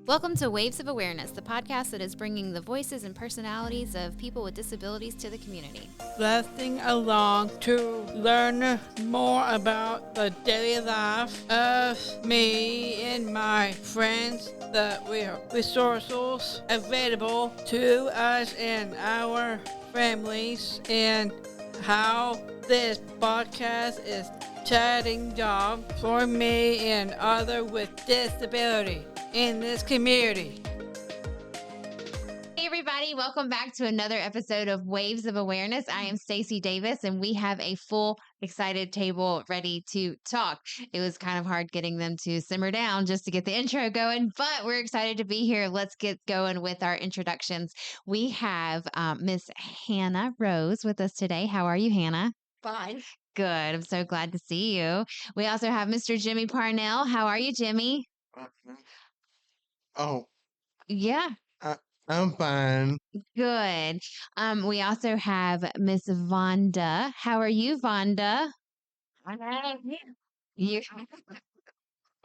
Welcome to Waves of Awareness, the podcast that is bringing the voices and personalities of people with disabilities to the community. Listening along to learn more about the daily life of me and my friends, the resources available to us and our families, and how this podcast is chatting job for me and others with disability in this community. Hey everybody, welcome back to another episode of Waves of Awareness. I am Staci Davis and we have a full excited table ready to talk. It was kind of hard getting them to simmer down just to get the intro going, but we're excited to be here. Let's get going with our introductions. We have Miss Hannah Rose with us today. How are you, Hannah? Fine. Good. I'm so glad to see you. We also have Mr. Jimmy Parnell. How are you, Jimmy? Oh, Yeah. I'm fine. Good. We also have Miss Vonda. How are you, Vonda? You.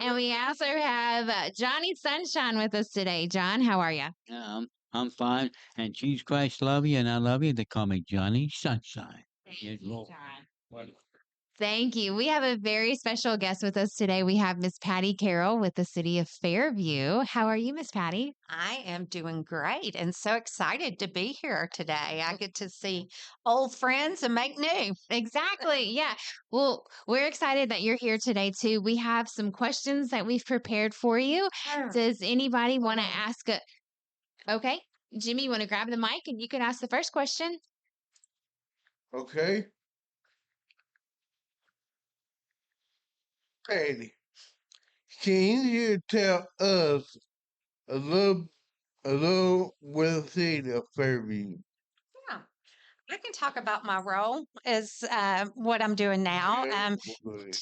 And we also have Johnny Sunshine with us today. John, how are you? I'm fine. And Jesus Christ love you, and I love you. They call me Johnny Sunshine. Thank Yes, you, Lord. John. Thank you. We have a very special guest with us today. We have Miss Patti Carroll with the city of Fairview. How are you, Miss Patti? I am doing great and so excited to be here today. I get to see old friends and make new. Exactly. Yeah. Well, we're excited that you're here today, too. We have some questions that we've prepared for you. Does anybody want to ask Okay. Jimmy, you want to grab the mic and you can ask the first question? Okay. Hey, can you tell us a little with the city of Fairview? Yeah. I can talk about my role as what I'm doing now.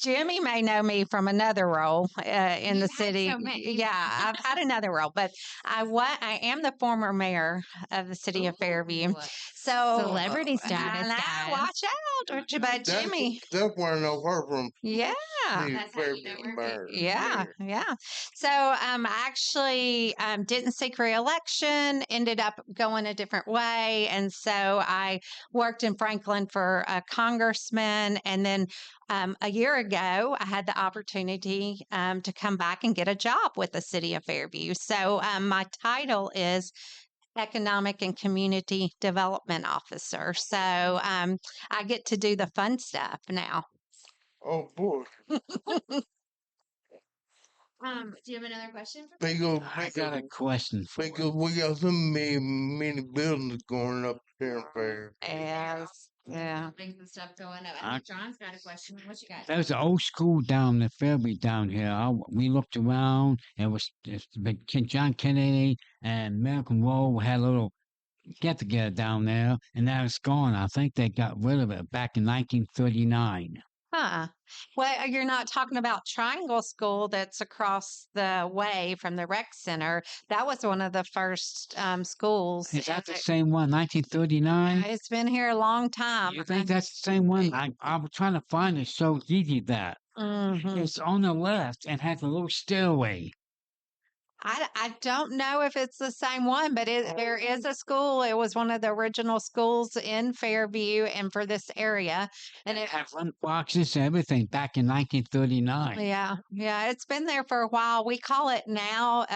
Jimmy may know me from another role in You've the had city. so many. Yeah, I've had another role, but I am the former mayor of the city of Fairview. So Celebrity I status, know, guys. watch out, but Jimmy. That's where I know her from. Yeah. City of That's how you know Fairview we're Mayor. Yeah, yeah. So I actually didn't seek reelection, ended up going a different way. And so I worked in Franklin for a congressman. And then a year ago, I had the opportunity to come back and get a job with the city of Fairview. So my title is Economic and Community Development Officer. So I get to do the fun stuff now. Oh boy. Do you have another question for me? I got a question for you. Because we got so many buildings going up there in Fairview. Yes. Yeah. Bring some stuff going up. I think John's got a question. What you got? There's an old school down in Fairview down here. We looked around. It's been John Kennedy and American Road had a little get together down there, and now it's gone. I think they got rid of it back in 1939. Huh. Well, you're not talking about Triangle School that's across the way from the rec center. That was one of the first schools. Is that the same one, 1939? It's been here a long time. You think that's the same one? I was trying to find it so easy that Mhm. it's on the left and has a little stairway. I don't know if it's the same one, but there is a school. It was one of the original schools in Fairview and for this area. And it Have lunch boxes and everything back in 1939. Yeah, yeah, it's been there for a while. We call it now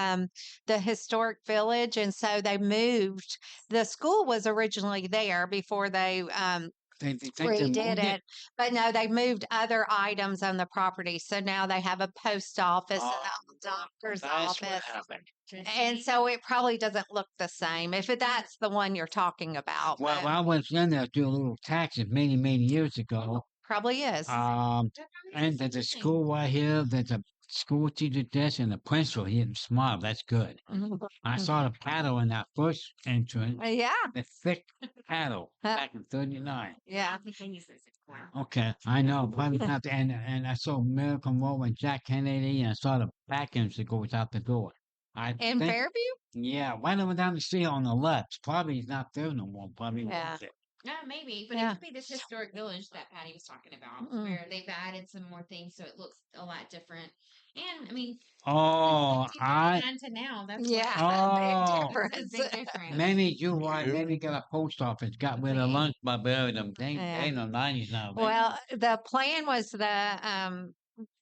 the historic village, and so they moved. The school was originally there before they They think they redid moved it, but no, they moved other items on the property. So now they have a post office and a doctor's That's what office, happened. and so it probably doesn't look the same if that's the one you're talking about. Well, But I was in there doing a little taxes many years ago. probably is. And there's a school right here. There's a school teacher desk and the principal. He didn't smile. That's good. Mhm. I saw the paddle in that first entrance. Yeah, The thick paddle back in 39. yeah. Okay, I know. Probably not. And I saw American Road and Jack Kennedy, and I saw the back entrance that goes out the door. I In think, Fairview? yeah, right over down the street on the left. Probably he's not there no more. Probably Yeah. moved it. Maybe, but it Yeah. could be this historic village that Patty was talking about, Mm. where they've added some more things so it looks a lot different. And I mean, Oh, I 1939 to now, that's Yeah, oh big that's a difference. big difference. maybe you're right. Yep. Maybe got a post office, got rid of lunch, but buried them. They Yeah. in the 90s now. Well, the plan was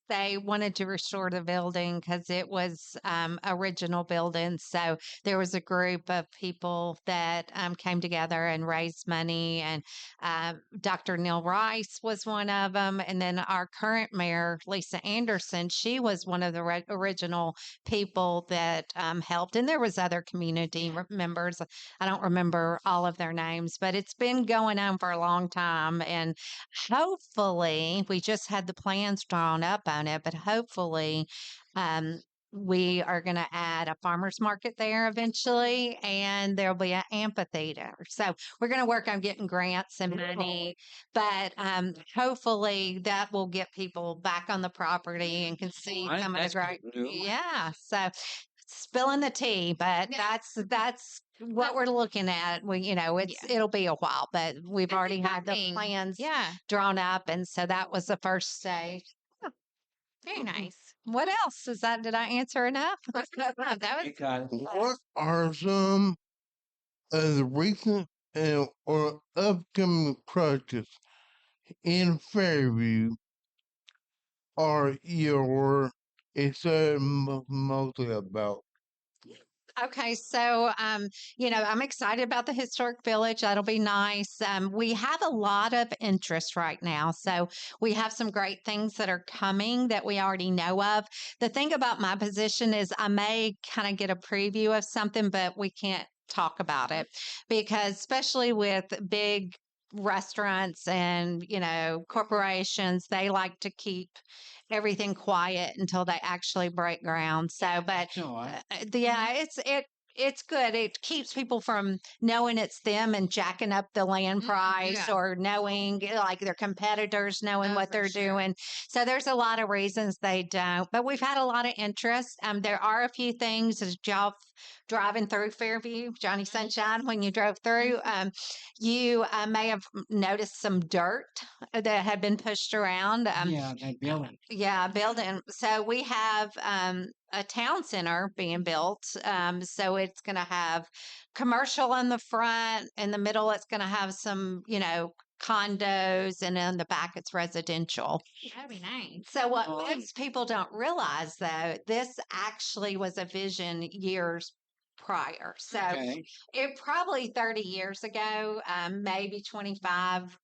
they wanted to restore the building because it was original building. So there was a group of people that came together and raised money, and Dr. Neil Rice was one of them, and then our current mayor, Lisa Anderson, she was one of the original people that helped, and there was other community members. I don't remember all of their names, but it's been going on for a long time, and hopefully, we just had the plans drawn up on it, but hopefully, um, we are going to add a farmer's market there eventually, and there'll be an amphitheater. So we're going to work on getting grants and money, but hopefully that will get people back on the property and can see some of the That's great. good news. Yeah, so spilling the tea, but that's what we're looking at. It'll be a while, but we've already had the exciting. plans Yeah, drawn up, and so that was the first stage. very nice. What else is that? Did I answer enough? That was Because What are some of the recent and or upcoming projects in Fairview are you're excited mostly about? Okay, so I'm excited about the historic village. That'll be nice. We have a lot of interest right now, so we have some great things that are coming that we already know of. The thing about my position is I may kind of get a preview of something, but we can't talk about it because, especially with big restaurants and corporations, they like to keep everything quiet until they actually break ground. So, but sure. yeah, it's good. It keeps people from knowing it's them and jacking up the land price yeah. or knowing like their competitors knowing Oh, what for they're sure. doing. So there's a lot of reasons they don't. But we've had a lot of interest. There are a few things as y'all driving through Fairview, Johnny Sunshine, when you drove through, you may have noticed some dirt that had been pushed around. Yeah, that building. Yeah, building. So we have a town center being built. So it's going to have commercial in the front. In the middle, it's going to have some, condos, and in the back, it's residential. That'd be nice. So what Oh. most people don't realize, though, this actually was a vision years prior. So Okay. it probably 30 years ago, maybe 25.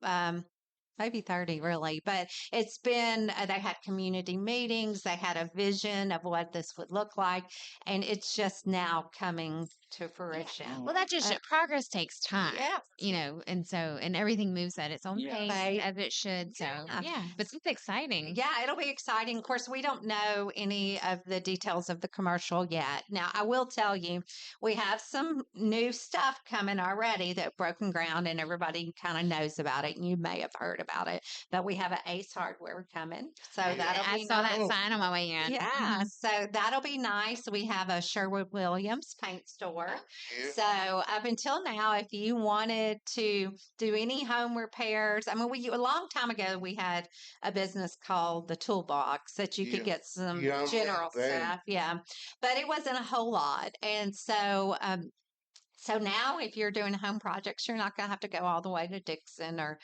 Maybe 30 really, but it's been, they had community meetings, they had a vision of what this would look like, and it's just now coming to fruition. Well, that just progress takes time. Yeah. And everything moves at its own Yeah. pace Right. as it should. So, Yeah. but it's exciting. Yeah, it'll be exciting. Of course, we don't know any of the details of the commercial yet. Now, I will tell you, we have some new stuff coming already that broken ground and everybody kind of knows about it. And you may have heard about it, but we have an Ace Hardware coming. So that'll I be saw nice. that sign on my way in. Yeah, so that'll be nice. We have a Sherwood Williams paint store. Yeah. So up until now, if you wanted to do any home repairs, I mean, a long time ago we had a business called the Toolbox that you could Yeah. get some Yeah, I general remember that. stuff. Yeah, but it wasn't a whole lot, and so now, if you're doing home projects, you're not going to have to go all the way to Dixon or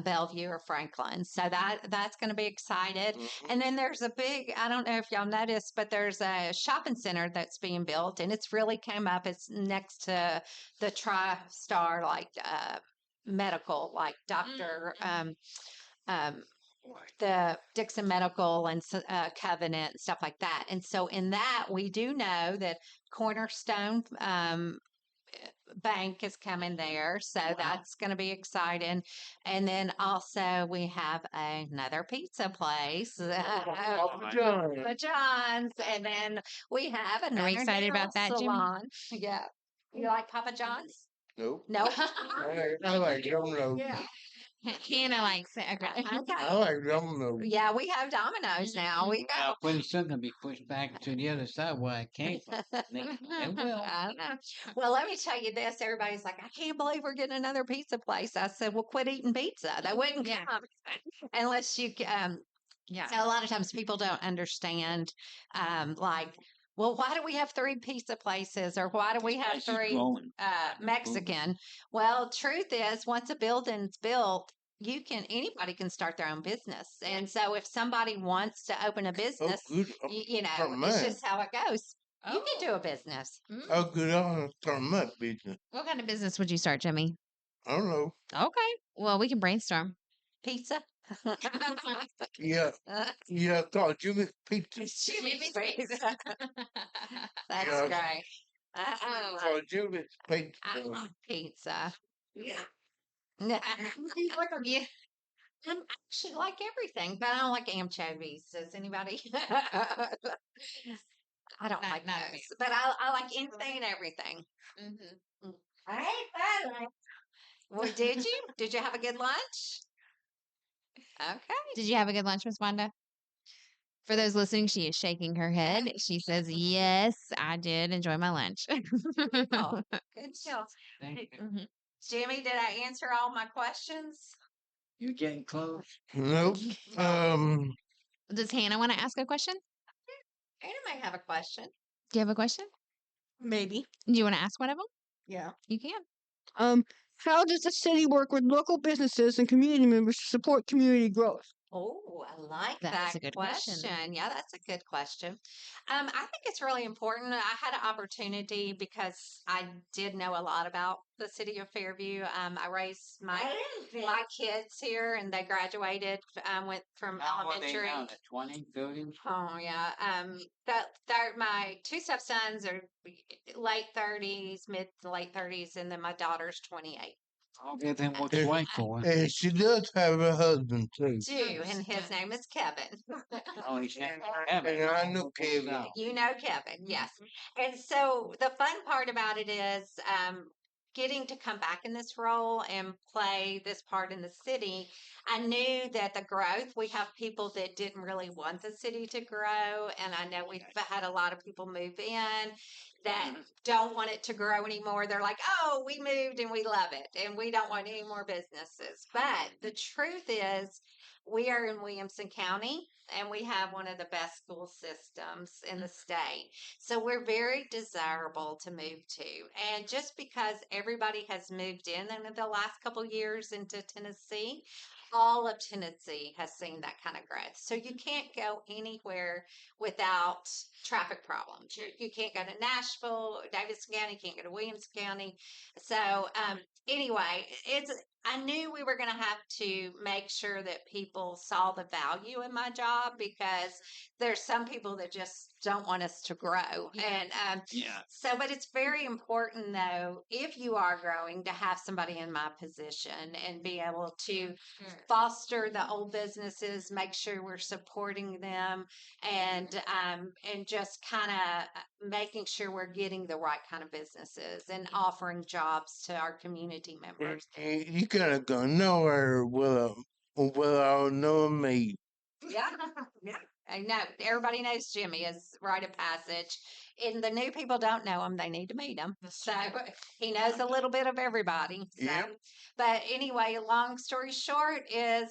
Bellevue or Franklin. So that's going to be excited. Mhm. And then there's a big, I don't know if y'all noticed, but there's a shopping center that's being built, and it's really came up. It's next to the TriStar, like medical, like Doctor. The Dixon Medical and Covenant and stuff like that. And so in that, we do know that Cornerstone Bank is coming there. So that's going to be exciting. And then also we have another pizza place, Papa John. Papa John's. And then we have another excited nail about that, Jimmy? salon. Yeah. You like Papa John's? Nope. No. I like dominoes. Yeah. Hannah likes it. Okay. I like dominoes. Yeah, we have Domino's now. We Now, go. pretty soon gonna be pushed back to the other side where it came from. They will. I don't know. Well, let me tell you this. Everybody's like, I can't believe we're getting another pizza place. I said, well, quit eating pizza. They wouldn't Yeah. come unless you. Yeah. So a lot of times people don't understand, like, well, why do we have three pizza places, or why do we have Place is three growing. Mexican? Well, truth is, once a building's built, anybody can start their own business, and so if somebody wants to open a Oh, business, good. you know, From it's mine. just how it goes. You can do a business. Oh, good. I'll start my business. What kind of business would you start, Jimmy? I don't know. Okay. Well, we can brainstorm. Pizza. Yeah. Yeah, I thought Jimmy's pizza. Jimmy's Pizza. That's Yeah. great. I thought Jimmy's pizza. I love pizza. Yeah. Yeah. Yeah. I actually like everything, but I don't like anchovies. Does anybody? I don't like not those, me. but I like anything and everything. Mm-hmm. I hate that. Well, did you? Did you have a good lunch? Okay. Did you have a good lunch, Miss Wanda? For those listening, she is shaking her head. She says, "Yes, I did enjoy my lunch." Oh, good job. Thank you. Mhm. Jimmy, did I answer all my questions? You're getting close. Nope. Does Hannah want to ask a question? Anna may have a question. Do you have a question? Maybe. Do you want to ask one of them? Yeah. You can. How does the city work with local businesses and community members to support community growth? Oh, I like That's that a good question. Yeah, that's a good question. I think it's really important. I had an opportunity because I did know a lot about the city of Fairview. I raised my kids here, and they graduated. Went from How old are they elementary. now? They're 20, 30? Oh yeah. That my two stepsons are late 30s, mid to late 30s, and then my daughter's 28. I'll give them what's And, right for her. and she does have a husband too. Two, and his name is Kevin. Oh, he's having And I know Kevin. You know Kevin, yes. And so the fun part about it is getting to come back in this role and play this part in the city. I knew that the growth, we have people that didn't really want the city to grow. And I know we've had a lot of people move in that don't want it to grow anymore. They're like, oh, we moved and we love it and we don't want any more businesses. But the truth is, we are in Williamson County and we have one of the best school systems in the state. So we're very desirable to move to. And just because everybody has moved in the last couple years into Tennessee, all of Tennessee has seen that kind of growth. So you can't go anywhere without traffic problems. You can't go to Nashville, Davidson County, you can't go to Williamson County. So anyway, I knew we were going to have to make sure that people saw the value in my job because there's some people that just don't want us to grow. And so, but it's very important though, if you are growing, to have somebody in my position and be able to foster the old businesses, make sure we're supporting them, and just kind of making sure we're getting the right kind of businesses and offering jobs to our community members. You gotta go nowhere without knowing me. Yeah, yeah. I know everybody knows Jimmy is rite of passage, and the new people don't know him. They need to meet him. So he knows a little bit of everybody. So, Yep. but anyway, long story short is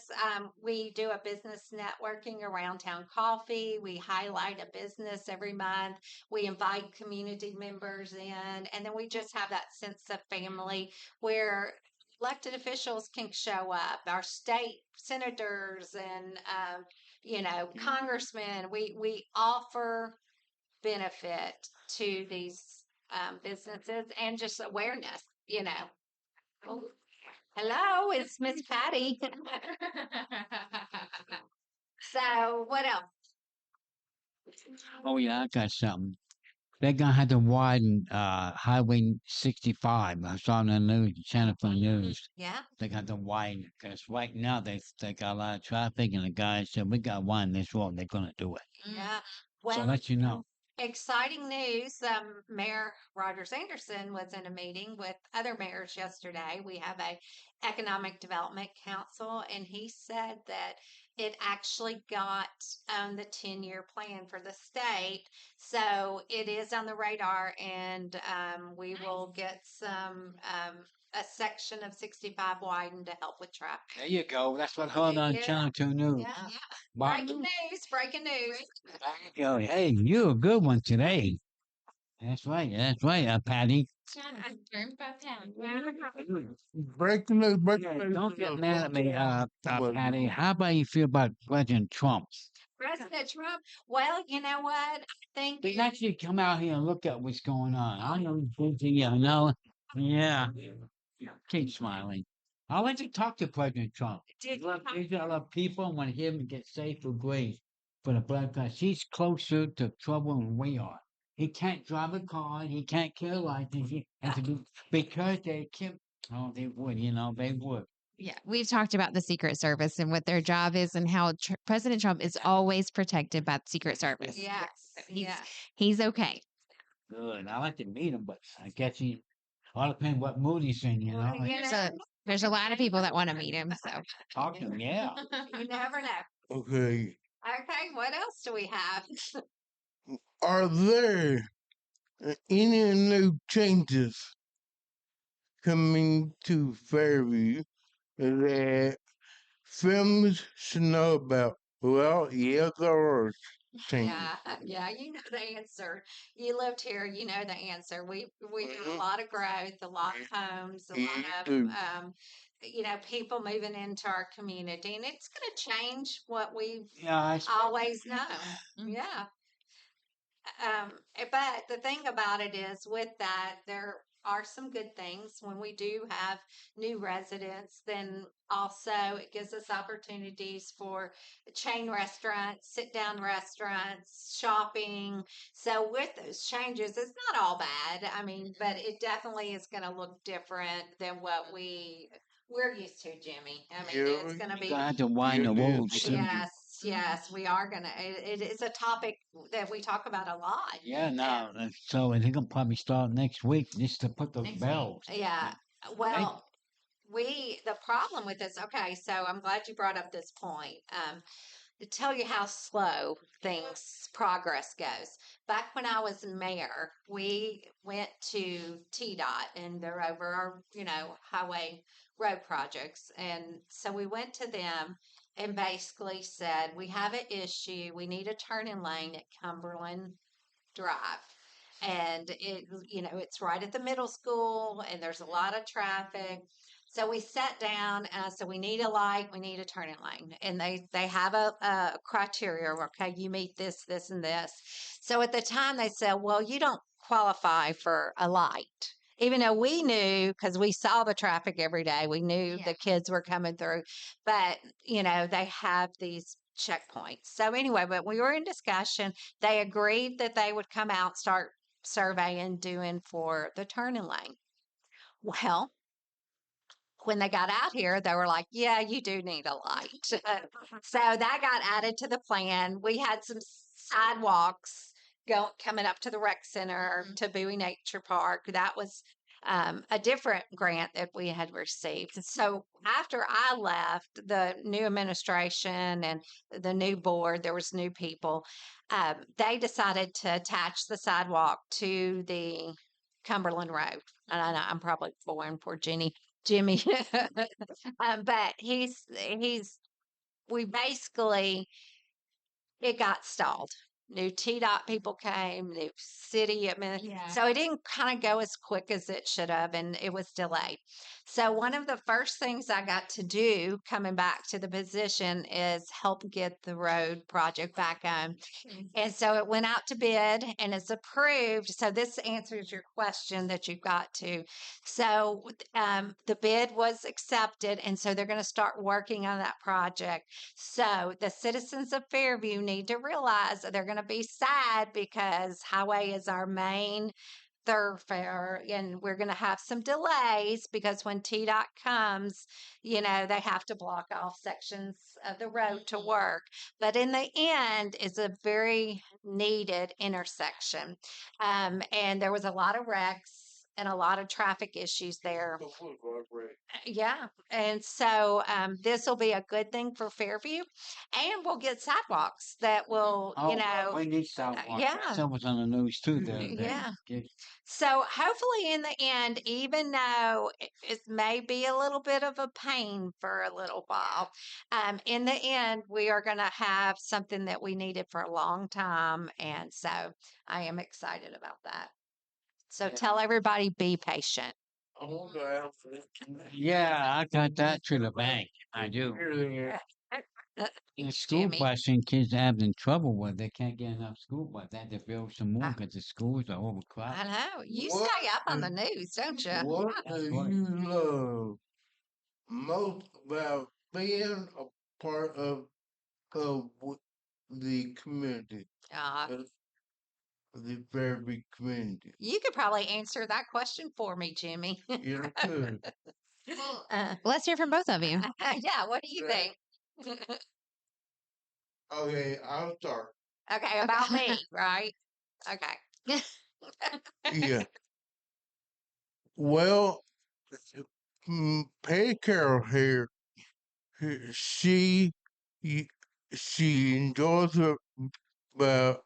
we do a business networking around town coffee. We highlight a business every month. We invite community members in, and then we just have that sense of family where elected officials can show up, our state senators and congressmen. We offer benefit to these businesses and just awareness. Oh, hello, it's Miss Patti. So what else? Oh, yeah, I got something. They're gonna have to widen Highway 65. I saw on the news, the channel for the news. Yeah. They got to widen because right now they got a lot of traffic, and the guy said we got to widen this road. They're gonna do it. Yeah. So Well, let you know. exciting news. Mayor Rogers Anderson was in a meeting with other mayors yesterday. We have a economic development council, and he said that it actually got the 10-year plan for the state. So it is on the radar, and we will get a section of 65 widened to help with traffic. There you go. That's what heard on Yeah. Channel 2 News. Yeah. But Breaking news, breaking news. there you go. Hey, you're a good one today. That's right. That's right, Patty. Breaking news, breaking Yeah, news. don't get mad at me, Patty. How about you feel about President Trump? President Trump. Well, you know what? I think Please actually come out here and look at what's going on. I know you're busy, you know. Yeah. Keep smiling. I went to talk to President Trump. These are the people want him to get safe for grace for the blood class. He's closer to trouble than we are. He can't drive a car. He can't kill license. Because they kept. Oh, they would. You know, they would. Yeah, we've talked about the Secret Service and what their job is, and how President Trump is always protected by the Secret Service. yes, He's okay. Good. I like to meet him, but I guess he all depends what mood he's in. You know. You know, There's a lot of people that want to meet him. So Talk to him. Yeah. you never know. Okay. Okay, what else do we have? Are there any new changes coming to Fairview that families should know about? Well, yeah, there are changes. Yeah, you know the answer. You lived here, you know the answer. We have a Mhm. lot of growth, a lot of homes, a You lot of do. people moving into our community, and it's going to change what we've Yeah. always known. Mm. Yeah. But the thing about it is, with that, there are some good things. When we do have new residents, then also it gives us opportunities for chain restaurants, sit down restaurants, shopping. So, with those changes, it's not all bad. I mean, but it definitely is going to look different than what we're used to, Jimmy. I mean, Yeah, it's going to You be. gotta have to wind the yeah, roads too. Yes, we are gonna. It is a topic that we talk about a lot. Yeah, no. So I think I'll probably start next week just to put those Next week. bells. Yeah. Well, the problem with this. Okay, so I'm glad you brought up this point. To tell you how slow things progress goes. Back when I was mayor, we went to TDOT and they're over our, highway road projects. And so we went to them and basically said, we have an issue. We need a turning lane at Cumberland Drive. And it's right at the middle school and there's a lot of traffic. So we sat down and I said, we need a light, we need a turning lane. And they have a criteria, okay, you meet this, this, and this. So at the time they said, well, you don't qualify for a light. Even though we knew, because we saw the traffic every day, we knew the kids were coming through. But, they have these checkpoints. So anyway, but we were in discussion. They agreed that they would come out, start surveying, doing for the turning lane. Well, when they got out here, they were like, yeah, you do need a light. So that got added to the plan. We had some sidewalks coming up to the rec center to Bowie Nature Park. That was a different grant that we had received. So after I left, the new administration and the new board, there was new people. They decided to attach the sidewalk to the Cumberland Road. And I know I'm probably born for Jimmy. But we basically, it got stalled. New TDOT people came, new city so it didn't kind of go as quick as it should have, and it was delayed. So one of the first things I got to do coming back to the position is help get the road project back on. And so it went out to bid and it's approved. So this answers your question that you've got to. So the bid was accepted. And so they're going to start working on that project. So the citizens of Fairview need to realize that they're going to be sad because highway is our main thoroughfare, and we're going to have some delays because when TDOT comes, they have to block off sections of the road to work. But in the end, it's a very needed intersection. And there was a lot of wrecks and a lot of traffic issues there. Yeah. And so this will be a good thing for Fairview, and we'll get sidewalks that will, we need sidewalks. yeah. That was on the news too the other day. Yeah. Get- So hopefully in the end, even though it may be a little bit of a pain for a little while, in the end, we are going to have something that we needed for a long time. And so I am excited about that. So tell everybody, be patient. Yeah, I got that to the bank. I do. The school Jimmy. busing kids are having trouble with. They can't get enough school bus. They had to build some more Ah. because the schools are I overcrowded. know. You What stay up on the news, don't you? What do you love most about being a part of the community, Uh, of the Fairview community? you could probably answer that question for me, Jimmy. You could. Let's hear from both of you. Yeah, what do you think? Okay, I'll start. Okay, about me, right? Okay. Yeah. Well, Patti Carroll here, she y- she enjoys it about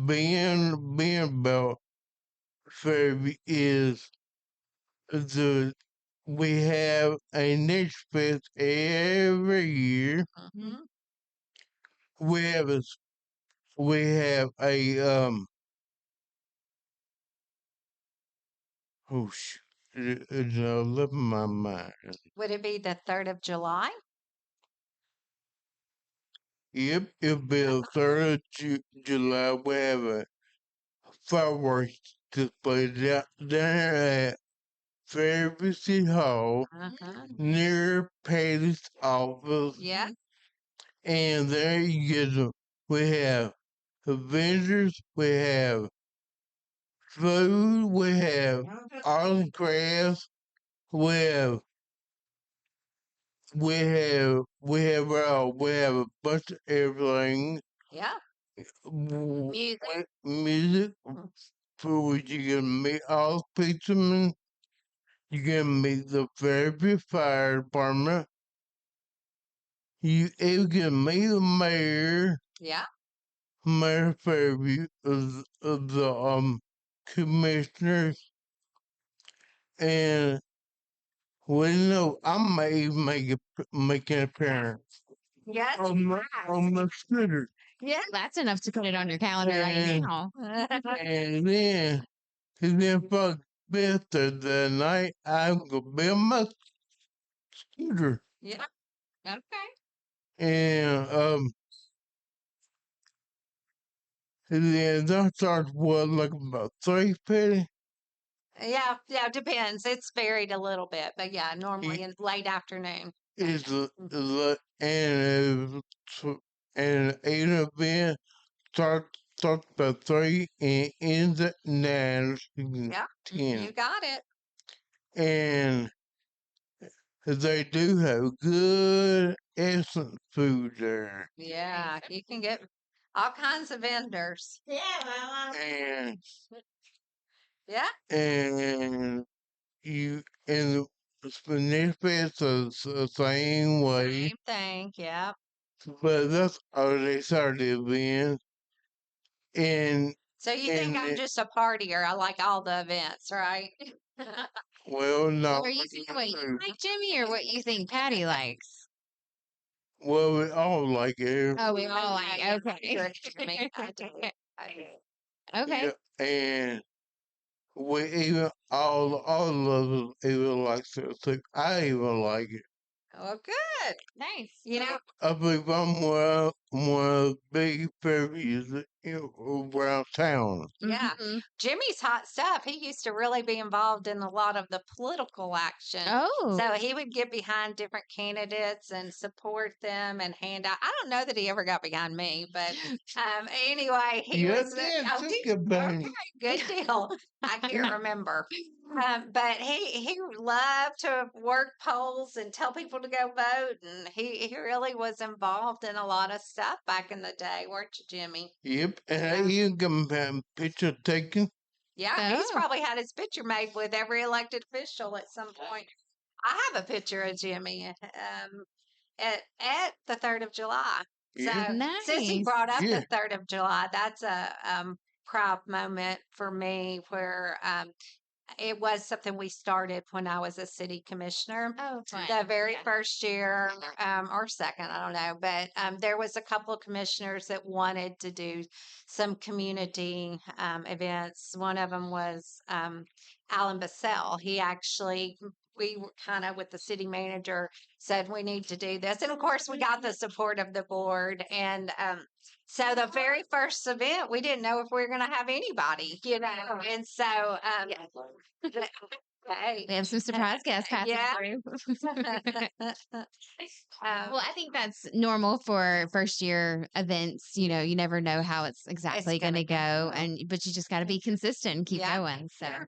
being about Fairview is the we have a niche fest every year. Mhm. We have a we have a oh shoot, it's left my mind. Would it be the 3rd of July? Yep, it'll be the 3rd of July. We have a fireworks display down there at Fairview City Hall Uh-huh. near Patty's office. Yeah. And there we have the vendors, we have food, we have arts and crafts, we have we have a bunch of everything. Yeah. Music. Music. Food, you can meet all the policemen, you can meet the Fairview Fire Department, you can meet the mayor, Yeah. Mayor of Fairview, of the commissioners, and well, no, I may make an appearance Yes. on the scooter, Yeah. That's enough to put it on your calendar right and now. and then for birthday the night, I'm gonna be on my scooter, Yeah. Okay. and then that starts what like about 3:50. Yeah. Yeah. Depends. It's varied a little bit, but yeah, normally in late afternoon. Is and eight event start about 3 and ends at 9 Yeah. 10. You got it. And they do have good excellent food there. Yeah. You can get all kinds of vendors. And Yeah. and you and the next fest is the same way. Same thing. Yeah. But that's already Saturday event. And So you think I'm just a partier? I like all the events, right? well, no. Or you think what you like, Jimmy, or what you think Patty likes? Well, we all like it. Oh, we all like. Yeah, Okay. you're Jimmy. I do. I do. Okay. Yeah, and we even all of us even like it too. I even like it. Oh, good. Nice. You know, I believe I'm one of the big Fairviews around town. yeah. Mhm. Jimmy's hot stuff. He used to really be involved in a lot of the political action. Oh. So he would get behind different candidates and support them and hand out. I don't know that he ever got behind me, but anyway, he Yeah, was. that's Did- a good bang. okay, good deal. I can't remember. But he loved to work polls and tell people to go vote, and he really was involved in a lot of stuff back in the day, weren't you, Jimmy? Yep, and Yeah. he can have picture taken. Yeah, he's Oh. probably had his picture made with every elected official at some point. I have a picture of Jimmy at the 3rd of July. So Yeah. since he Nice. brought up Yeah. the 3rd of July, that's a proud moment for me where it was something we started when I was a city commissioner. Oh, fun. The very Yeah. first year, or second, I don't know, but there was a couple of commissioners that wanted to do some community events. One of them was Alan Bassell. He actually, we were kind of with the city manager said we need to do this, and of course we got the support of the board. And so the very first event, we didn't know if we were going to have anybody, and so. Hey. We have some surprise guests passing Yeah. through. Um, Well, I think that's normal for first year events. You know, you never know how it's exactly going gonna to go, go. but you just got to be consistent and keep Yeah. going. So, and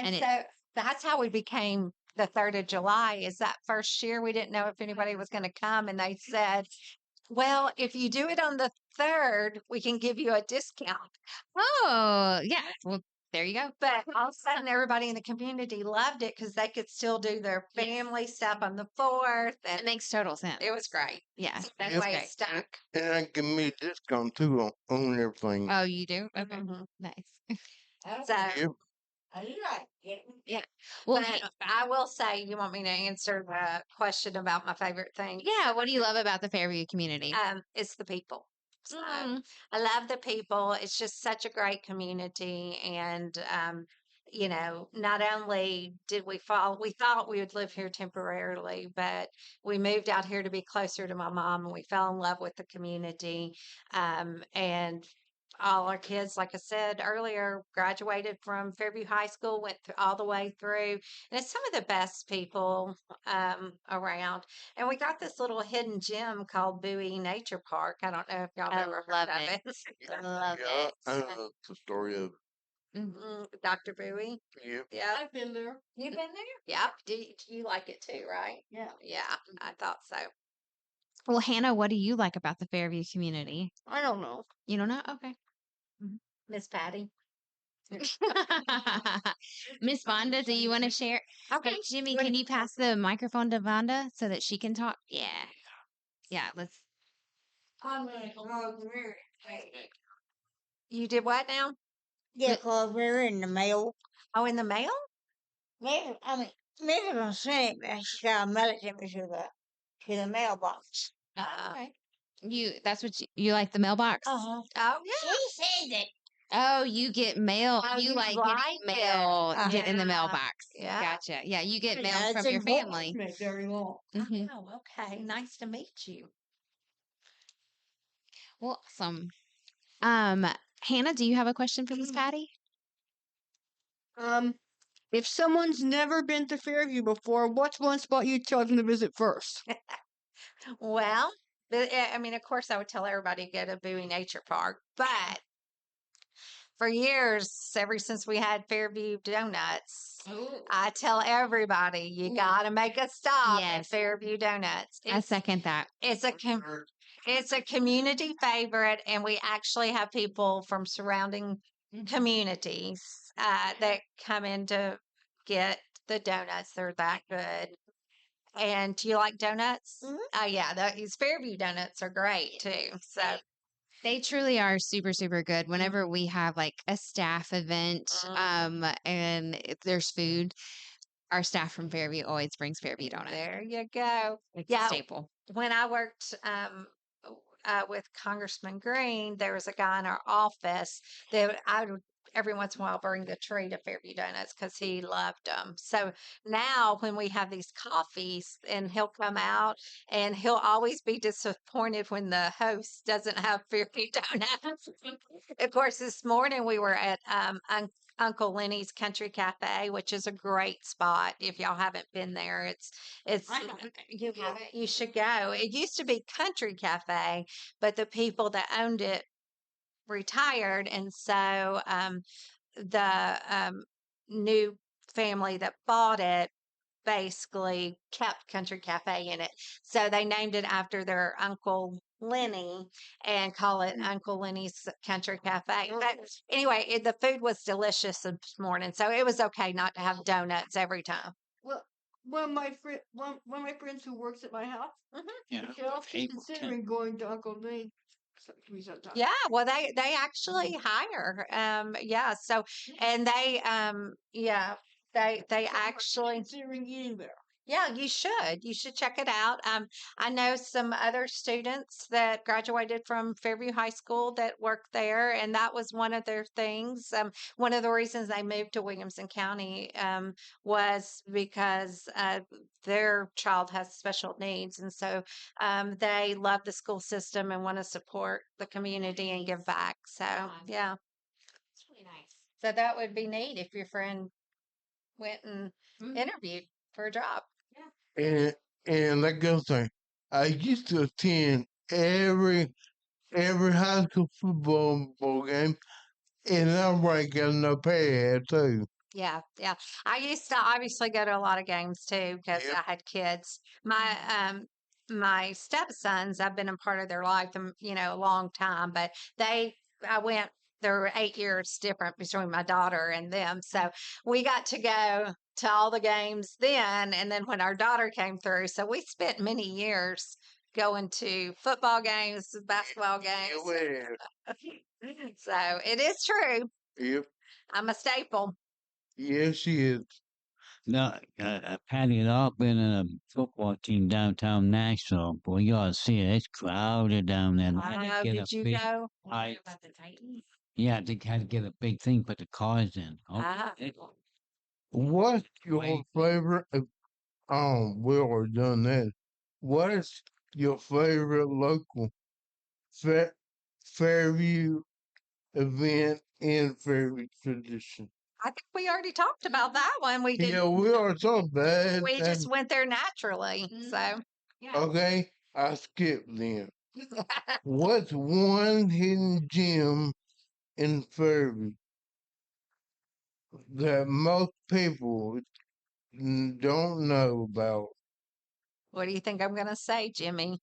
and it- so that's how we became the 3rd of July. Is that first year we didn't know if anybody was going to come, and they said, "Well, if you do it on the 3rd, we can give you a discount." oh, yeah. Well, there you go. But all of a sudden, everybody in the community loved it because they could still do their family stuff on the 4th, It and makes total sense. it was great. Yeah, So that's anyway, great. it stuck. And I give me a discount too on everything. Oh, you do? Okay, Mhm. nice. So. Yep. Yeah. Well, But I will say, you want me to answer the question about my favorite thing? yeah. What do you love about the Fairview community? It's the people. So, Mm. I love the people. It's just such a great community. And, not only did we thought we would live here temporarily, but we moved out here to be closer to my mom, and we fell in love with the community. And all our kids, like I said earlier, graduated from Fairview High School, went all the way through, and it's some of the best people around. And we got this little hidden gem called Bowie Nature Park. I don't know if y'all I ever love heard of it. it. Love Yeah, it. I know the story of Dr. Bowie. Yep. Yeah, I've been there. You've been there? Yep. Do you like it too, right? Yeah. Yeah, I thought so. Well, Hannah, what do you like about the Fairview community? I don't know. You don't know? Okay. Miss Patty. Miss Vonda, do you want to share? Okay, Jimmy, can you pass the microphone to Vonda so that she can talk? Yeah. Yeah, let's. You did what now? Yeah, because we're in the mail. Oh, in the mail? Maybe gonna send it, but she gotta mail it to me to the mailbox. Okay. That's what you like the mailbox? Uh-huh. Oh, yeah. She said that. Oh, you get mail. Oh, You you like like getting it. mail get in the Yeah. mailbox. Yeah. Gotcha. Yeah, you get mail Yeah, from it's your important family. to me very long. Mhm. Oh, okay. Nice to meet you. Well, awesome. Hannah, do you have a question for Miss Patty? If someone's never been to Fairview before, what's one spot you'd tell them to visit first? Well, I mean, of course, I would tell everybody to go to Bowie Nature Park, but for years, ever since we had Fairview Donuts, I tell everybody you got to make a stop at Yes. Fairview Donuts. I second that. It's it's a community favorite, and we actually have people from surrounding communities that come in to get the donuts. They're that good. And do you like donuts? Oh yeah, these Fairview donuts are great too. So They truly are super, super good. Whenever we have like a staff event, and if there's food, our staff from Fairview always brings Fairview donuts. there you go. It's Yeah. a staple. When I worked with Congressman Green, there was a guy in our office that every once in a while bring the tree to Fairview Donuts because he loved them. So now when we have these coffees and he'll come out and he'll always be disappointed when the host doesn't have Fairview Donuts. Of course, this morning we were at Uncle Lenny's Country Cafe, which is a great spot. If y'all haven't been there, it's I haven't. you haven't, you should go. It used to be Country Cafe, but the people that owned it retired, and so the new family that bought it basically kept Country Cafe in it. So they named it after their Uncle Lenny and call it Uncle Lenny's Country Cafe. But anyway, the food was delicious this morning, so it was okay not to have donuts every time. Well, one of my friends who works at my house, Yeah. Michelle, she's April 10th. considering going to Uncle Lee sometime. Yeah, well, they actually hire. Yeah, so and they yeah, they So I'm actually. considering eating there. Yeah, you should. You should check it out. I know some other students that graduated from Fairview High School that work there, and that was one of their things. One of the reasons they moved to Williamson County was because their child has special needs, and so they love the school system and want to support the community and give back. So, yeah. It's really nice. So that would be neat if your friend went and interviewed for a job. And like I was saying, I used to attend every high school football ball game, and I already got no pad too. Yeah, yeah. I used to obviously go to a lot of games too because Yep. I had kids. My stepsons, I've been a part of their life, a long time, but I went. There were 8 years different between my daughter and them, so we got to go to all the games then, and then when our daughter came through, so we spent many years going to football games, basketball games. Yeah, So it is true. yep. I'm a staple. Yes, she is. No, Patty had all been in a football team downtown Nashville. Boy, you ought to see it. It's crowded down there. I had to get a Did you big, go? I, About the Titans. yeah, they had to get a big thing, put the cars in. Oh, Ah. What's your Wait. favorite? We already done that. What is your favorite local Fa- Fairview event in Fairview tradition? I think we already talked about that one. We did. Yeah, we are so bad. We just went there naturally. So Okay, I skipped them. What's one hidden gem in Fairview that most people don't know about? what do you think I'm going to say, Jimmy?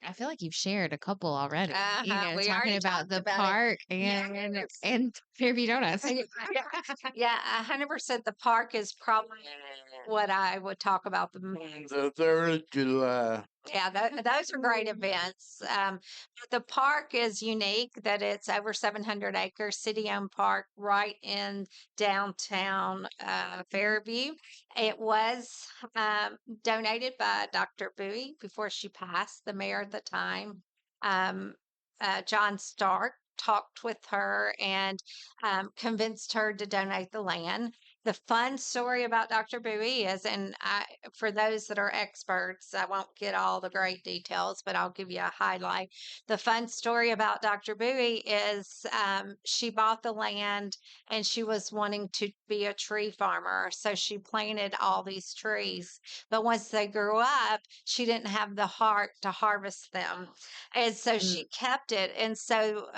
I feel like you've shared a couple already. We Talking already about talked the about it. park Yeah. and Fairview Donuts. Yeah, 100%. The park is probably what I would talk about the most. The 3rd of July. Yeah, those are great events. But the park is unique that it's over 700 acres, city-owned park right in downtown Fairview. It was donated by Dr. Bowie before she passed, the mayor at the time. John Stark talked with her and convinced her to donate the land. The fun story about Dr. Bowie is, for those that are experts, I won't get all the great details, but I'll give you a highlight. The fun story about Dr. Bowie is she bought the land and she was wanting to be a tree farmer. So she planted all these trees. But once they grew up, she didn't have the heart to harvest them. And so she kept it. And so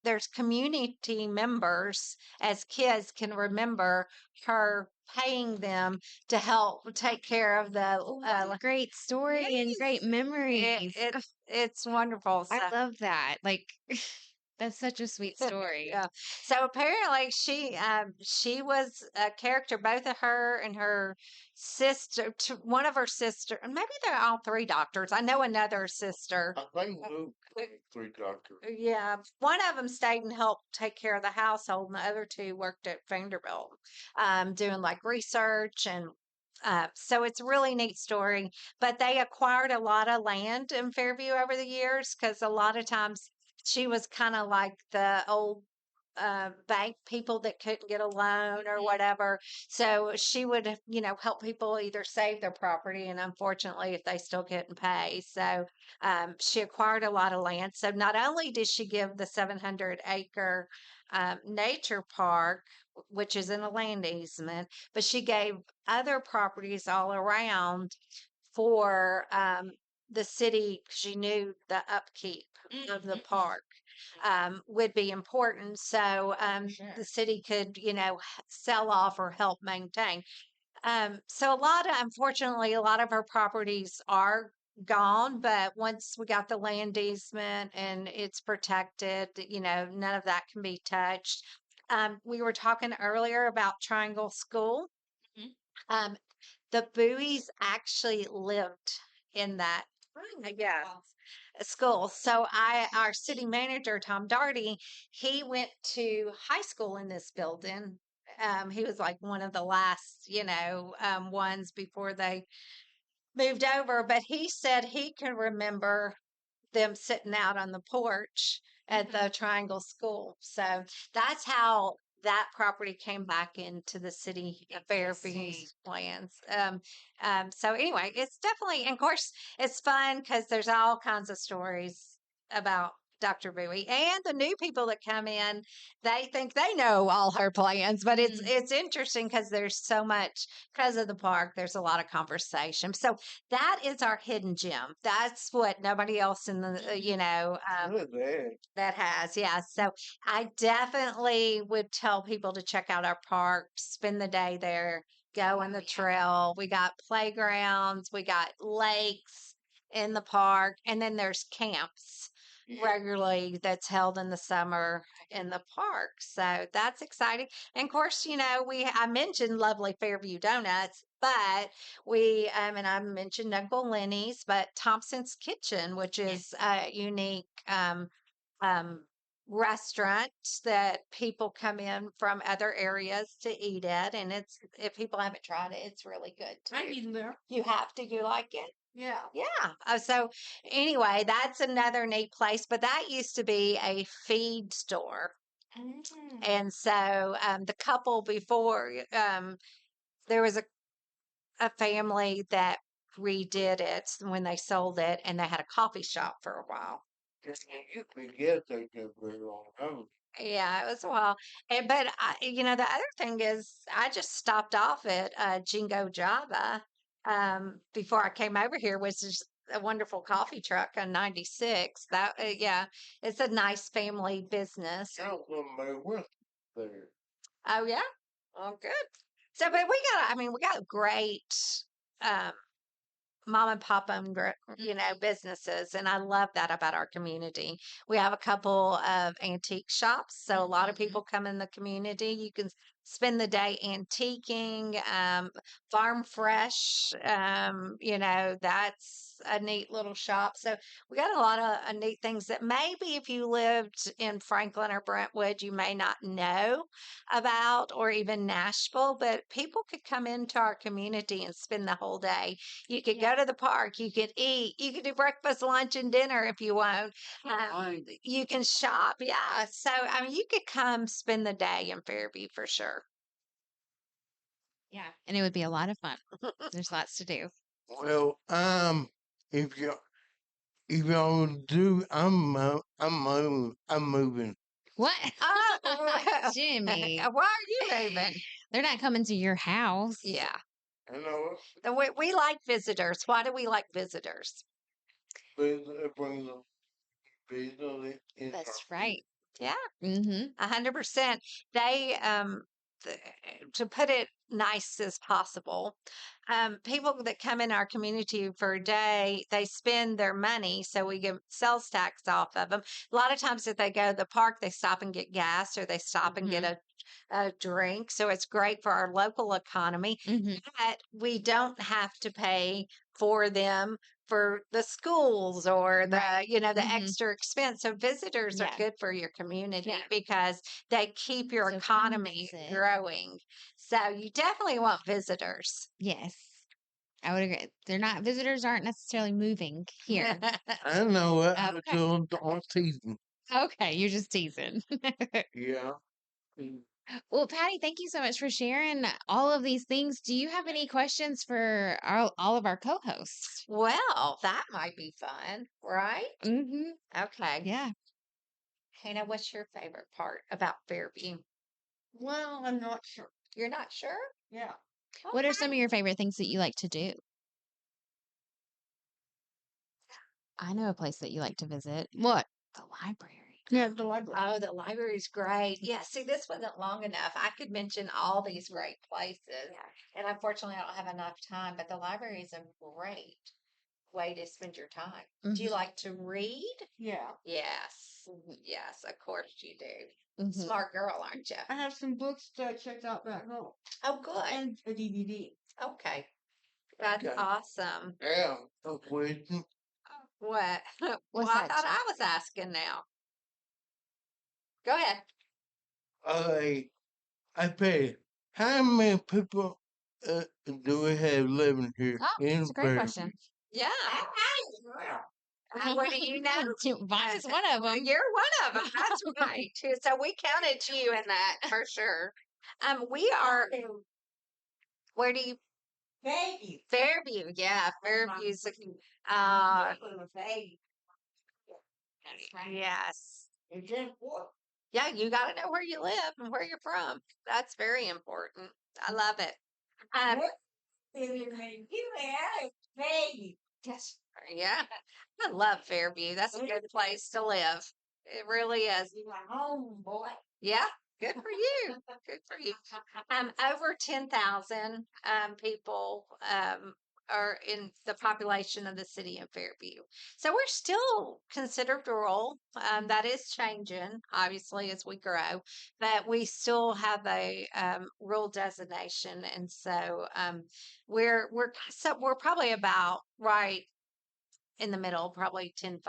there's community members as kids can remember her paying them to help take care of the Great story and great memories. it's wonderful. I love that. Like, that's such a sweet story. Yeah. So apparently she was a character, both of her and her sister, one of her sister, maybe they're all three doctors. I know another sister. I think Luke, 3 doctors. Yeah, one of them stayed and helped take care of the household, and the other two worked at Vanderbilt, doing like research and. So it's a really neat story, but they acquired a lot of land in Fairview over the years because a lot of times she was kind of like the old bank people that couldn't get a loan or whatever. So she would, help people either save their property, and unfortunately, if they still couldn't pay. So she acquired a lot of land. So not only did she give the 700-acre nature park, which is in a land easement, but she gave other properties all around for the city. She knew the upkeep of the park would be important. So the city could, sell off or help maintain. So unfortunately, a lot of our properties are gone, but once we got the land easement and it's protected, none of that can be touched. We were talking earlier about Triangle School. Um, the Bowies actually lived in that. Yeah, school. So our city manager, Tom Darty, he went to high school in this building. He was like one of the last, ones before they moved over. But he said he can remember them sitting out on the porch at the Triangle School. So that's how that property came back into the city of Fairview's plans. So anyway, it's definitely, and of course, it's fun because there's all kinds of stories about Dr. Bowie and the new people that come in. They think they know all her plans, but it's interesting because there's so much because of the park. There's a lot of conversation. So that is our hidden gem. That's what nobody else in the that has. Yeah. So I definitely would tell people to check out our park, spend the day there, go on the trail. We got playgrounds, we got lakes in the park, and then there's camps regularly that's held in the summer in the park. So that's exciting. And of course, I mentioned lovely Fairview donuts, but we and I mentioned Uncle Lenny's, but Thompson's Kitchen, which is a unique um, restaurant that people come in from other areas to eat at, and it's if people haven't tried it, it's really good too. I've eaten there. You have to. You like it? Yeah. Yeah. So anyway, that's another neat place, but that used to be a feed store. And so the couple before, there was a family that redid it when they sold it, and they had a coffee shop for a while. You forget they can be wrong. Yeah, it was a while. But the other thing is, I just stopped off at Jingo Java before I came over here, which is a wonderful coffee truck on 96. That yeah, it's a nice family business. Somebody went there. Oh yeah, oh good. So, but we got great um, mom and pop owned businesses, and I love that about our community. We have a couple of antique shops, so a lot of people come in the community. You can spend the day antiquing. Farm Fresh, that's a neat little shop. So we got a lot of neat things that maybe if you lived in Franklin or Brentwood, you may not know about, or even Nashville, but people could come into our community and spend the whole day. You could go to the park, you could eat, you could do breakfast, lunch, and dinner if you want. You can shop. Yeah. So, you could come spend the day in Fairview for sure. Yeah. And it would be a lot of fun. There's lots to do. Well, if you if y'all do, I'm moving. What? Oh, Jimmy. why are you moving? They're not coming to your house. Yeah. I know We like visitors. Why do we like visitors? it brings them in. That's right. Yeah. Mm-hmm. 100%. They, to put it nice as possible, people that come in our community for a day, they spend their money, so we give sales tax off of them. A lot of times, if they go to the park, they stop and get gas, or they stop and get a drink. So it's great for our local economy. But we don't have to pay for them for the schools or the extra expense. So visitors are good for your community because they keep your So come economy visit. growing. So you definitely want visitors. Yes. I would agree. Visitors aren't necessarily moving here. I know it. Okay. Don't tease me. Okay, you're just teasing. Yeah. Well, Patti, thank you so much for sharing all of these things. Do you have any questions for all of our co-hosts? Well, that might be fun, right? Mm-hmm. Okay. Yeah. Hannah, what's your favorite part about Fairview? Well, I'm not sure. You're not sure? Yeah. What are some of your favorite things that you like to do? I know a place that you like to visit. What? The library. Yeah, the library. Oh, the library's great. Yeah, see, this wasn't long enough. I could mention all these great places. And unfortunately, I don't have enough time, but the library is a great way to spend your time. Do you like to read? Yeah. Yes. Yes, of course you do. Mhm. Smart girl, aren't you? I have some books that I checked out back home Oh, good. and a DVD. Okay. That's Okay. awesome. Yeah. A question. What? Well, What's I that? thought I was asking now. Go ahead. Okay. I pay. How many people do we have living here Oh, in that's a great Fairview? question. Yeah. What do you know? Mine's one of them. You're one of them. That's right. So we counted you in that for sure. We are. Where do you? Baby. Fairview. Yeah, Fairview's. Yes. It's important. Yeah, you got to know where you live and where you're from. That's very important. I love it. Baby. Yes. Yeah. I love Fairview. That's a good place to live. It really is. You my home, boy. Yeah. Good for you. Good for you. Over 10,000 people are in the population of the city of Fairview. So we're still considered rural. That is changing, obviously, as we grow, but we still have a rural designation, and so we're probably about right in the middle, probably 10-5.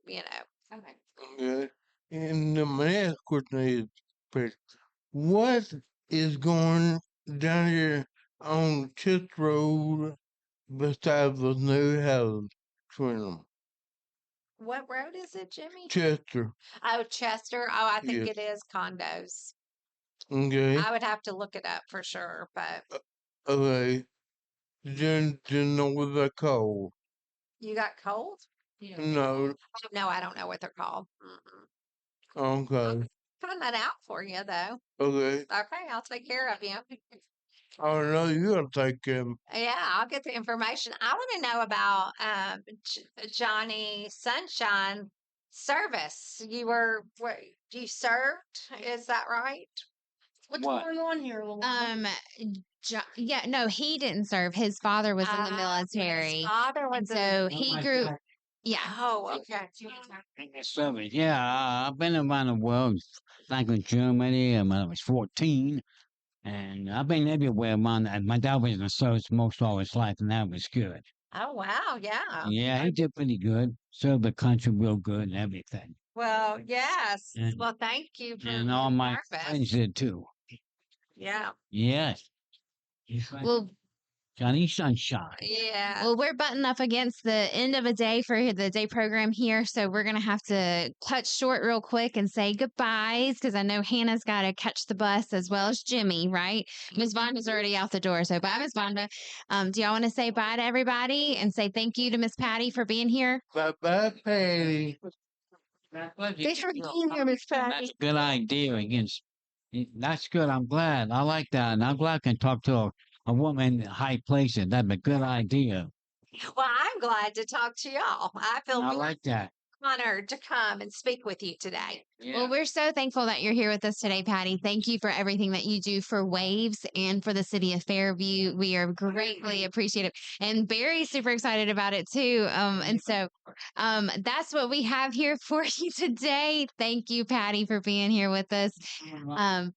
You know. Okay. Okay. And the next question is, but what is going down here on Church Road beside the new house between them? What road is it, Jimmy? Chester. Oh, Chester. Oh, I think Yes. it is condos. Okay. I would have to look it up for sure, but Okay. Then you know what they're called? you got cold? No. Oh, no, I don't know what they're called. Mm-mm. Okay. Find that out for you, though. Okay. Okay, I'll take care of you. I know you gotta take him. Yeah, I'll get the information. I want to know about Johnny Sunshine service. You served? Is that right? What's What? going on here, Louise? Yeah, no, he didn't serve. His father was in the His military. father And was in so the. he my grew, God. yeah. Oh, okay. Service. Yeah, I've been around the world, like in Germany when I was 14, and I've been everywhere around. My dad was in the service most all his life, and that was good. Oh, wow. Yeah. Yeah, he did pretty good. Served the country real good and everything. Well, yes. And, Well, thank you for and all my service. friends did too. Yeah. Yes. Just like Well, Johnny Sunshine. Yeah. well, we're butting up against the end of a day for the day program here, so we're gonna have to cut short real quick and say goodbyes because I know Hannah's got to catch the bus as well as Jimmy, right? Miss Vonda's already out the door, so bye, Miss Vonda. Do y'all want to say bye to everybody and say thank you to Miss Patti for being here? Bye bye, Patty. Thanks for being here, Miss That's Patty. a good idea. Against that's good. I'm glad. I like that, and I'm glad I can talk to a woman in high places. That'd be a good idea. Well, I'm glad to talk to y'all. I feel I very like that. honored to come and speak with you today. Well, we're so thankful that you're here with us today, Patti. Thank you for everything that you do for Waves and for the city of Fairview. We are greatly appreciative, and Barry's super excited about it too. And so that's what we have here for you today. Thank you, Patti, for being here with us. Um,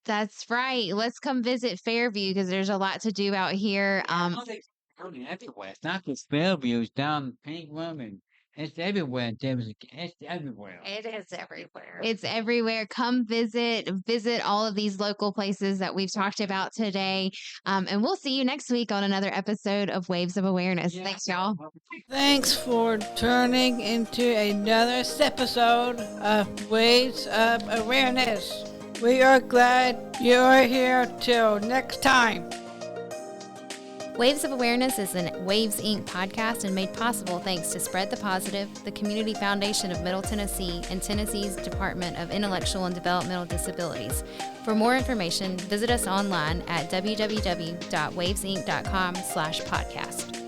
that's right. Let's come visit Fairview because there's a lot to do out here. Everywhere. It's not just Fairview. It's down Pink Room and It's everywhere, Davis. It's everywhere. It is everywhere. It's everywhere. Come visit all of these local places that we've talked about today. And we'll see you next week on another episode of Waves of Awareness. Thanks, y'all. Thanks for turning into another episode of Waves of Awareness. We are glad you're here. Till next time. Waves of Awareness is a Waves Inc. podcast and made possible thanks to Spread the Positive, the Community Foundation of Middle Tennessee, and Tennessee's Department of Intellectual and Developmental Disabilities. For more information, visit us online at www.wavesinc.com/podcast.